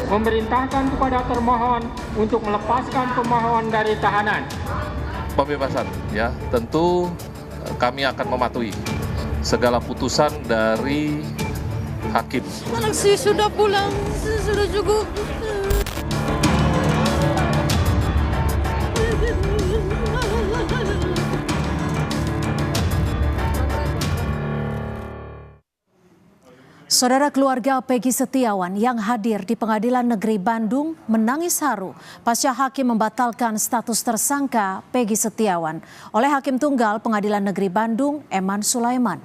memerintahkan kepada termohon untuk melepaskan pemohon dari tahanan. Pembebasan, ya, tentu kami akan mematuhi segala putusan dari hakim. Anak sih sudah pulang, sudah cukup. Saudara keluarga Peggy Setiawan yang hadir di Pengadilan Negeri Bandung menangis haru pasca hakim membatalkan status tersangka Peggy Setiawan oleh Hakim Tunggal Pengadilan Negeri Bandung, Eman Sulaiman.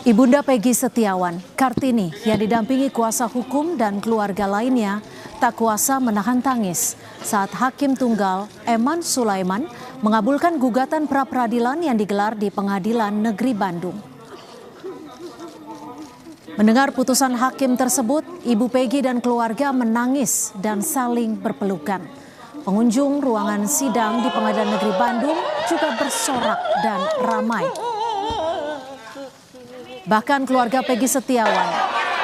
Ibunda Peggy Setiawan, Kartini, yang didampingi kuasa hukum dan keluarga lainnya, tak kuasa menahan tangis saat Hakim Tunggal Eman Sulaiman mengabulkan gugatan pra-peradilan yang digelar di Pengadilan Negeri Bandung. Mendengar putusan hakim tersebut, Ibu Peggy dan keluarga menangis dan saling berpelukan. Pengunjung ruangan sidang di Pengadilan Negeri Bandung juga bersorak dan ramai. Bahkan keluarga Peggy Setiawan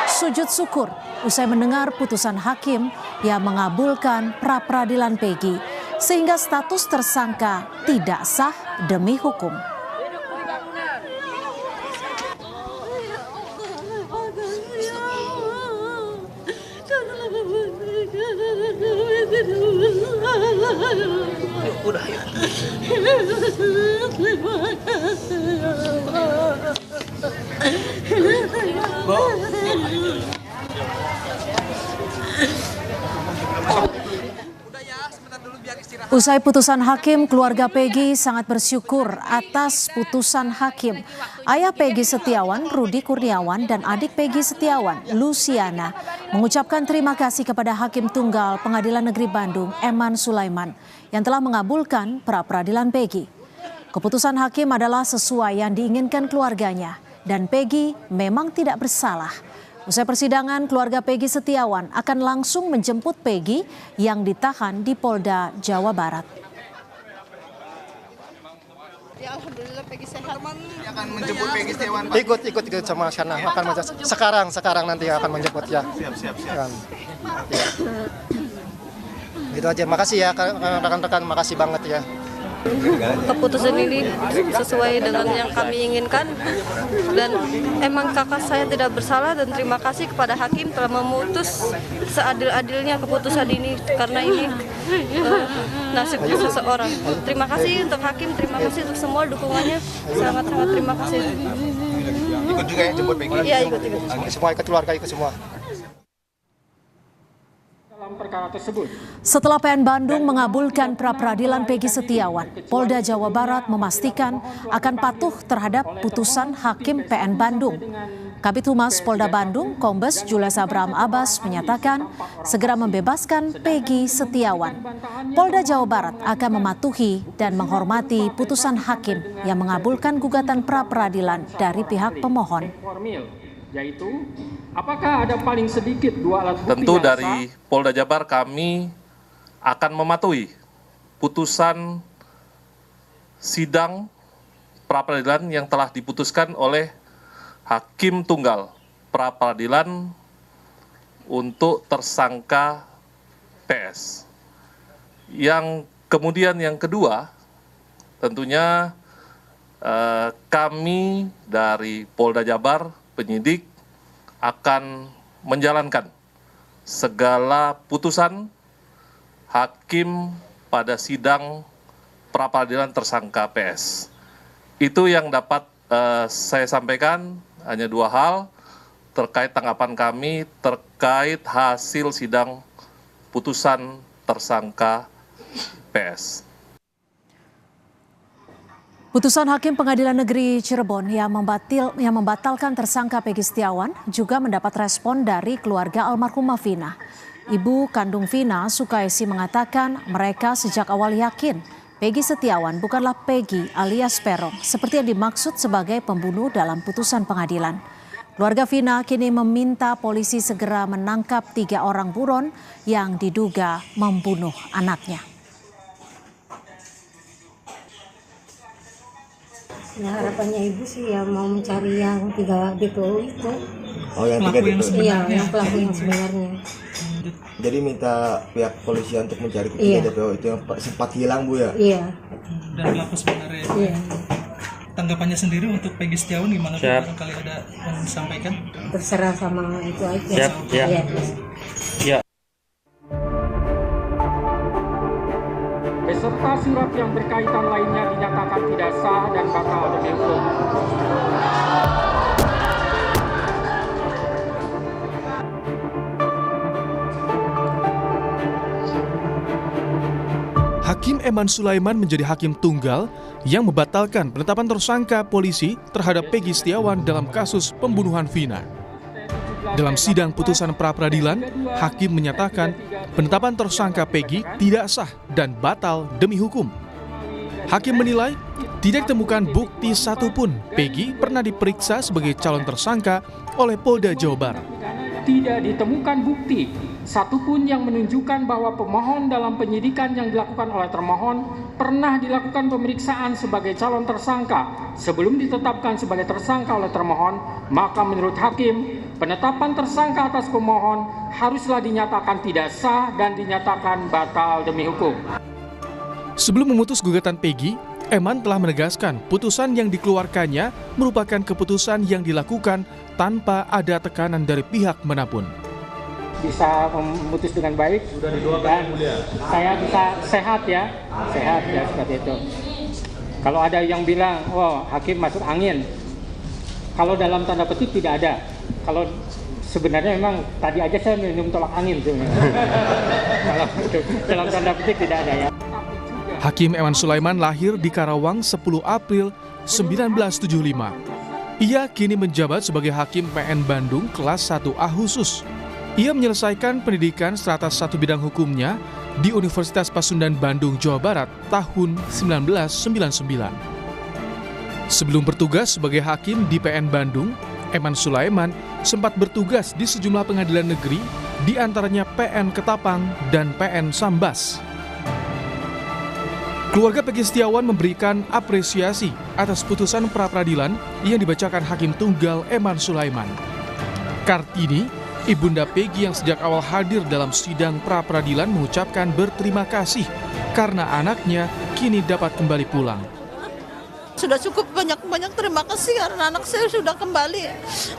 sujud syukur usai mendengar putusan hakim yang mengabulkan pra-peradilan Peggy sehingga status tersangka tidak sah demi hukum. Usai putusan hakim, keluarga Peggy sangat bersyukur atas putusan hakim. Ayah Peggy Setiawan, Rudi Kurniawan, dan adik Peggy Setiawan, Luciana, mengucapkan terima kasih kepada Hakim Tunggal Pengadilan Negeri Bandung, Eman Sulaiman, yang telah mengabulkan pra-peradilan Peggy. Keputusan hakim adalah sesuai yang diinginkan keluarganya, dan Peggy memang tidak bersalah. Usai persidangan, keluarga Peggy Setiawan akan langsung menjemput Peggy yang ditahan di Polda Jawa Barat. Ya, alhamdulillah Peggy sehat. Akan menjemput Peggy Setiawan. Ikut sama sana akan sekarang nanti akan menjemput ya. Siap. Ya. Gitu aja. Makasih ya rekan-rekan, makasih banget ya. Keputusan ini sesuai dengan yang kami inginkan dan emang kakak saya tidak bersalah, dan terima kasih kepada hakim telah memutus seadil-adilnya keputusan ini karena ini nasib seseorang. Terima kasih untuk hakim, terima kasih untuk semua dukungannya, sangat-sangat terima kasih. Ikut juga ya jemput Peggy? Iya, ikut. Semua ikut keluarga, ikut semua. Setelah PN Bandung mengabulkan pra-peradilan Peggy Setiawan, Polda Jawa Barat memastikan akan patuh terhadap putusan hakim PN Bandung. Kabid Humas Polda Bandung, Kombes Julius Abraham Abbas, menyatakan segera membebaskan Peggy Setiawan. Polda Jawa Barat akan mematuhi dan menghormati putusan hakim yang mengabulkan gugatan pra-peradilan dari pihak pemohon. Yaitu, apakah ada paling sedikit 2 alat bukti? Tentu dari Polda Jabar kami akan mematuhi putusan sidang pra-peradilan yang telah diputuskan oleh Hakim Tunggal pra-peradilan untuk tersangka PS. Yang kemudian yang kedua, tentunya kami dari Polda Jabar, penyidik, akan menjalankan segala putusan hakim pada sidang pra-peradilan tersangka PS. Itu yang dapat saya sampaikan, hanya 2 hal terkait tanggapan kami terkait hasil sidang putusan tersangka PS. Putusan Hakim Pengadilan Negeri Cirebon yang membatalkan tersangka Peggy Setiawan juga mendapat respon dari keluarga almarhumah Vina. Ibu kandung Vina, Sukaisi, mengatakan mereka sejak awal yakin Peggy Setiawan bukanlah Peggy alias Peron seperti yang dimaksud sebagai pembunuh dalam putusan pengadilan. Keluarga Vina kini meminta polisi segera menangkap 3 orang buron yang diduga membunuh anaknya. Ya harapannya ibu sih ya mau mencari yang 3 DPO itu. Oh, yang 3 DPO. Iya, yang pelaku yang sebenarnya. Jadi minta pihak polisian untuk mencari Iya. 3 DPO itu yang sempat hilang, Bu ya? Iya. Dan pelaku sebenarnya. Iya. Tanggapannya sendiri untuk Peggy Setiawan gimana? Barangkali ada yang disampaikan? Terserah sama itu aja. Siap, ya. Iya. Ya. Beserta surat yang berkaitan lainnya dinyatakan tidak sah dan batal demi hukum. Hakim Eman Sulaiman menjadi hakim tunggal yang membatalkan penetapan tersangka polisi terhadap Peggy Setiawan dalam kasus pembunuhan Vina. Dalam sidang putusan pra-peradilan, hakim menyatakan penetapan tersangka Peggy tidak sah dan batal demi hukum. Hakim menilai tidak ditemukan bukti satupun Peggy pernah diperiksa sebagai calon tersangka oleh Polda Jawa Barat. Tidak ditemukan bukti satupun yang menunjukkan bahwa pemohon dalam penyidikan yang dilakukan oleh termohon pernah dilakukan pemeriksaan sebagai calon tersangka sebelum ditetapkan sebagai tersangka oleh termohon, maka menurut hakim, penetapan tersangka atas pemohon haruslah dinyatakan tidak sah dan dinyatakan batal demi hukum. Sebelum memutus gugatan Peggy, Eman telah menegaskan putusan yang dikeluarkannya merupakan keputusan yang dilakukan tanpa ada tekanan dari pihak manapun. Bisa memutus dengan baik dan saya bisa sehat ya seperti itu. Kalau ada yang bilang, oh hakim masuk angin, kalau dalam tanda petik tidak ada. Kalau sebenarnya memang tadi aja saya minum tolak angin sebenarnya. Kalau itu dalam tanda petik tidak ada ya. Hakim Eman Sulaiman lahir di Karawang 10 April 1975. Ia kini menjabat sebagai Hakim PN Bandung kelas 1A khusus. Ia menyelesaikan pendidikan strata 1 bidang hukumnya di Universitas Pasundan Bandung, Jawa Barat tahun 1999. Sebelum bertugas sebagai hakim di PN Bandung, Eman Sulaiman sempat bertugas di sejumlah pengadilan negeri, di antaranya PN Ketapang dan PN Sambas. Keluarga Peggy Setiawan memberikan apresiasi atas putusan pra-peradilan yang dibacakan Hakim Tunggal Eman Sulaiman. Kartini, ibunda Peggy yang sejak awal hadir dalam sidang pra-peradilan mengucapkan berterima kasih karena anaknya kini dapat kembali pulang. Sudah cukup banyak terima kasih karena anak saya sudah kembali.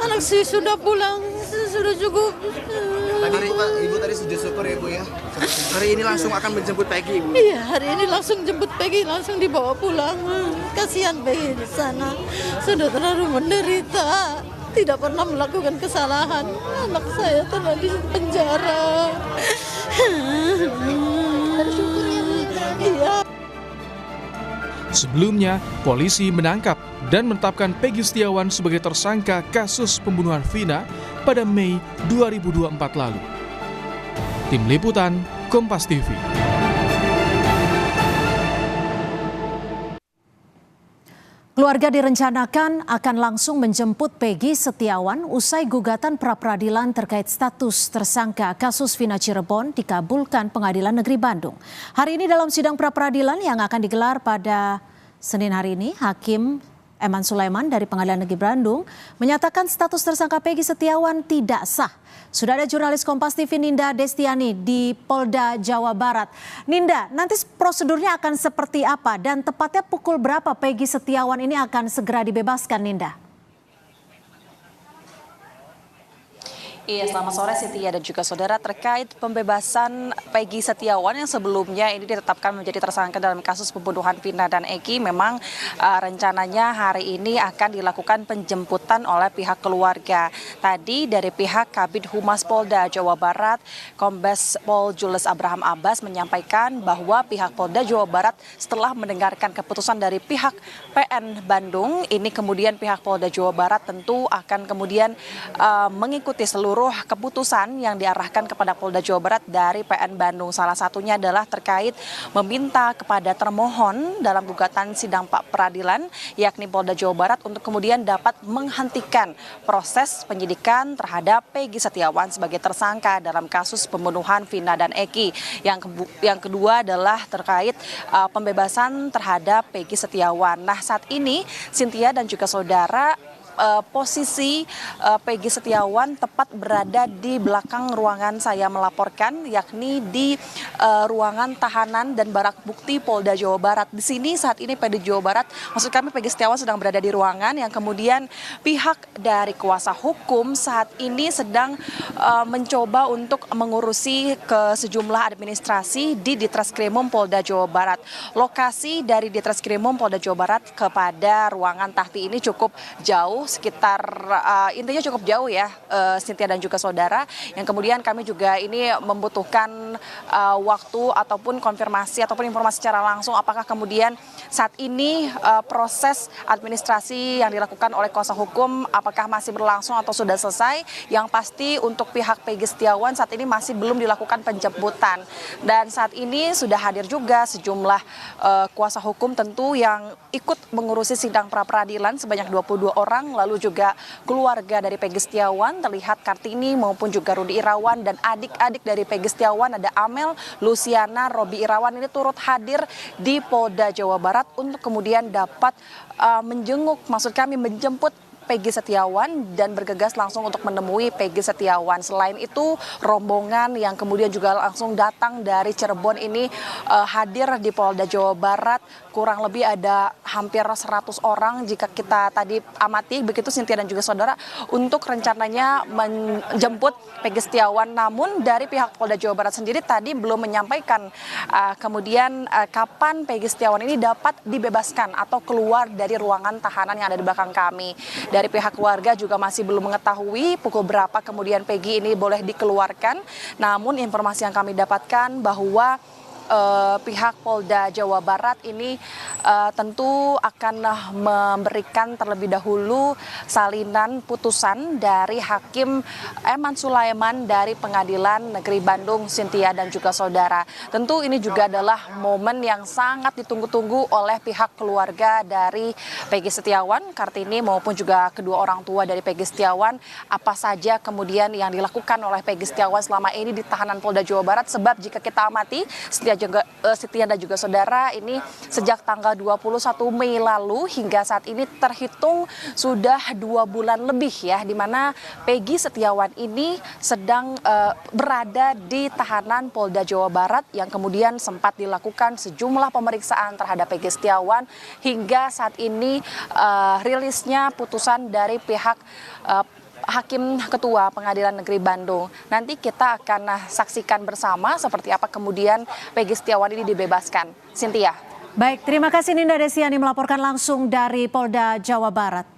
Anak saya sudah pulang, sudah cukup. Tadi Ibu tadi sujud syukur ya, Bu ya. Hari ini langsung akan menjemput Peggy, Ibu. Iya, hari ini langsung jemput Peggy, langsung dibawa pulang. Kasihan Peggy di sana. Sudah terlalu menderita. Tidak pernah melakukan kesalahan. Anak saya telah di penjara. Bersyukur ya, Bu. Iya. Sebelumnya, polisi menangkap dan menetapkan Peggy Setiawan sebagai tersangka kasus pembunuhan Vina pada Mei 2024 lalu. Tim Liputan, Kompas TV. Keluarga direncanakan akan langsung menjemput Peggy Setiawan usai gugatan pra-peradilan terkait status tersangka kasus Vina Cirebon dikabulkan Pengadilan Negeri Bandung. Hari ini dalam sidang pra-peradilan yang akan digelar pada Senin hari ini, Hakim Eman Sulaiman dari Pengadilan Negeri Bandung menyatakan status tersangka Peggy Setiawan tidak sah. Sudah ada jurnalis Kompas TV Ninda Destiani di Polda Jawa Barat. Ninda, nanti prosedurnya akan seperti apa dan tepatnya pukul berapa Peggy Setiawan ini akan segera dibebaskan, Ninda? Iya, selamat sore Sintia dan juga saudara. Terkait pembebasan Peggy Setiawan yang sebelumnya ini ditetapkan menjadi tersangka dalam kasus pembunuhan Vina dan Eki, memang rencananya hari ini akan dilakukan penjemputan oleh pihak keluarga. Tadi dari pihak Kabid Humas Polda Jawa Barat, Kombes Pol Jules Abraham Abbas menyampaikan bahwa pihak Polda Jawa Barat setelah mendengarkan keputusan dari pihak PN Bandung, ini kemudian pihak Polda Jawa Barat tentu akan kemudian mengikuti seluruh seluruh keputusan yang diarahkan kepada Polda Jawa Barat dari PN Bandung. Salah satunya adalah terkait meminta kepada termohon dalam gugatan sidang peradilan, yakni Polda Jawa Barat, untuk kemudian dapat menghentikan proses penyidikan terhadap Peggy Setiawan sebagai tersangka dalam kasus pembunuhan Vina dan Eki. Yang kedua adalah terkait pembebasan terhadap Peggy Setiawan. Nah, saat ini Cynthia dan juga saudara, posisi Peggy Setiawan tepat berada di belakang ruangan saya melaporkan, yakni di ruangan tahanan dan barang bukti Polda Jawa Barat. Di sini saat ini Polda Jawa Barat, maksud kami Peggy Setiawan sedang berada di ruangan yang kemudian pihak dari kuasa hukum saat ini sedang mencoba untuk mengurusi ke sejumlah administrasi di Ditreskrimum Polda Jawa Barat. Lokasi dari Ditreskrimum Polda Jawa Barat kepada ruangan Tahti ini cukup jauh, sekitar intinya cukup jauh ya, Cynthia dan juga saudara, yang kemudian kami juga ini membutuhkan waktu ataupun konfirmasi ataupun informasi secara langsung apakah kemudian saat ini proses administrasi yang dilakukan oleh kuasa hukum apakah masih berlangsung atau sudah selesai. Yang pasti untuk pihak Peggy Setiawan saat ini masih belum dilakukan penjemputan, dan saat ini sudah hadir juga sejumlah kuasa hukum tentu yang ikut mengurusi sidang pra-peradilan sebanyak 22 orang. Lalu juga keluarga dari Peggy Setiawan, terlihat Kartini maupun juga Rudi Irawan, dan adik-adik dari Peggy Setiawan ada Amel, Luciana, Robi Irawan ini turut hadir di Polda Jawa Barat untuk kemudian dapat menjemput Peggy Setiawan dan bergegas langsung untuk menemui Peggy Setiawan. Selain itu, rombongan yang kemudian juga langsung datang dari Cirebon ini hadir di Polda Jawa Barat. Kurang lebih ada hampir 100 orang jika kita tadi amati, begitu Cynthia dan juga saudara, untuk rencananya menjemput Peggy Setiawan. Namun dari pihak Polda Jawa Barat sendiri tadi belum menyampaikan kemudian kapan Peggy Setiawan ini dapat dibebaskan atau keluar dari ruangan tahanan yang ada di belakang kami. Dari pihak keluarga juga masih belum mengetahui pukul berapa kemudian Peggy ini boleh dikeluarkan. Namun informasi yang kami dapatkan bahwa pihak Polda Jawa Barat ini tentu akan memberikan terlebih dahulu salinan putusan dari Hakim Eman Sulaiman dari Pengadilan Negeri Bandung, Cynthia dan juga saudara. Tentu ini juga adalah momen yang sangat ditunggu-tunggu oleh pihak keluarga dari Peggy Setiawan, Kartini maupun juga kedua orang tua dari Peggy Setiawan. Apa saja kemudian yang dilakukan oleh Peggy Setiawan selama ini di tahanan Polda Jawa Barat, sebab jika kita amati Cynthia dan juga saudara, ini sejak tanggal 21 Mei lalu hingga saat ini terhitung sudah 2 bulan lebih ya, di mana Peggy Setiawan ini sedang berada di tahanan Polda Jawa Barat yang kemudian sempat dilakukan sejumlah pemeriksaan terhadap Peggy Setiawan hingga saat ini rilisnya putusan dari pihak Hakim Ketua Pengadilan Negeri Bandung. Nanti kita akan saksikan bersama seperti apa kemudian Peggy Setiawan ini dibebaskan. Cynthia. Baik, terima kasih Ninda Desiani melaporkan langsung dari Polda Jawa Barat.